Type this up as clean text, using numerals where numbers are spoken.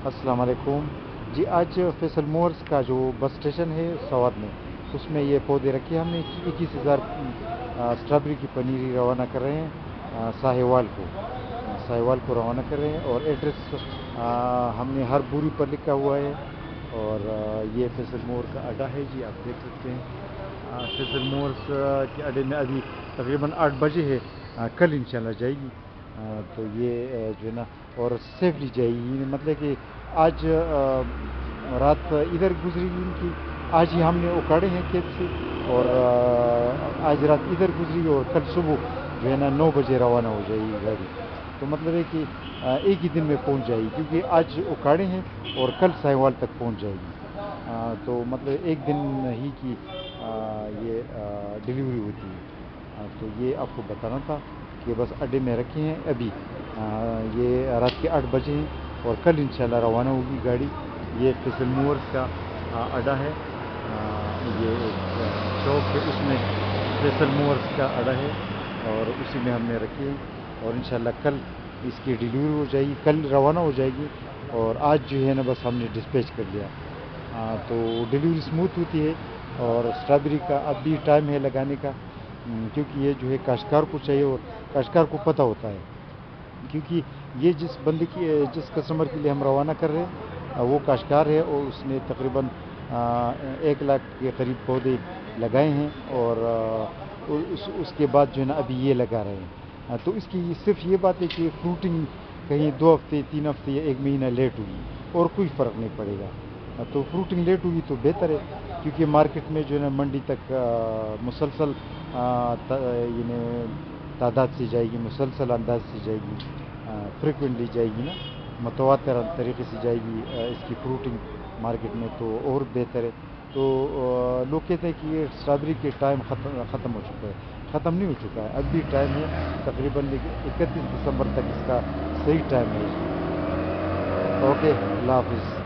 السلام علیکم جی۔ آج فیصل مورس کا جو بس اسٹیشن ہے سوات میں، اس میں یہ پودے رکھے ہم نے 21,000 اسٹرابیری کی پنیری روانہ کر رہے ہیں ساہیوال کو روانہ کر رہے ہیں، اور ایڈریس ہم نے ہر بوری پر لکھا ہوا ہے۔ اور یہ فیصل مور کا اڈا ہے جی، آپ دیکھ سکتے ہیں فیصل مورس کے اڈے میں ابھی تقریباً 8 بجے ہے، کل انشاءاللہ جائے گی۔ تو یہ جو ہے نا، اور سیفلی جائے گی، مطلب کہ آج رات ادھر گزری ان کی، آج ہی ہم نے اکاڑے ہیں کھیت سے، اور آج رات ادھر گزری، اور کل صبح جو ہے نا 9 بجے روانہ ہو جائے گی گاڑی۔ تو مطلب ہے کہ ایک ہی دن میں پہنچ جائے گی، کیونکہ آج اکاڑے ہیں اور کل ساہیوال تک پہنچ جائے گی۔ تو مطلب ایک دن ہی کی یہ ڈیلیوری ہوتی ہے۔ تو یہ آپ کو بتانا تھا کہ بس اڈے میں رکھے ہیں ابھی، یہ رات کے 8 بجے ہیں، اور کل انشاءاللہ روانہ ہوگی گاڑی۔ یہ فیصل مورس کا اڈا ہے، یہ ایک شاپ ہے، اس میں فیصل مورس کا اڈا ہے، اور اسی میں ہم نے رکھی ہے، اور انشاءاللہ کل اس کی ڈیلیوری ہو جائے گی، کل روانہ ہو جائے گی، اور آج جو ہے نا بس ہم نے ڈسپیچ کر لیا۔ تو ڈیلیوری سموتھ ہوتی ہے، اور اسٹرابیری کا اب بھی ٹائم ہے لگانے کا، کیونکہ یہ جو ہے کاشتکار کو چاہیے، اور کاشتکار کو پتہ ہوتا ہے، کیونکہ یہ جس کسٹمر کے لیے ہم روانہ کر رہے ہیں وہ کاشتکار ہے، اور اس نے تقریباً 1 لاکھ کے قریب پودے لگائے ہیں، اور اس کے بعد جو ہے نا ابھی یہ لگا رہے ہیں۔ تو اس کی صرف یہ بات ہے کہ فروٹنگ کہیں 2 ہفتے 3 ہفتے یا 1 مہینہ لیٹ ہوگی، اور کوئی فرق نہیں پڑے گا۔ تو فروٹنگ لیٹ ہوگی تو بہتر ہے، کیونکہ مارکیٹ میں جو ہے نا منڈی تک مسلسل یعنی تعداد سے جائے گی، مسلسل انداز سے جائے گی، فریکوینٹلی جائے گی نا، متواتر طریقے سے جائے گی اس کی فروٹنگ مارکیٹ میں، تو اور بہتر ہے۔ تو لوگ کہتے ہیں کہ یہ اسٹرابیری کے ٹائم ختم ہو چکا ہے، ختم نہیں ہو چکا ہے، اب بھی ٹائم ہے، تقریباً 31 دسمبر تک اس کا صحیح ٹائم ہے جی۔ اوکے، اللہ حافظ۔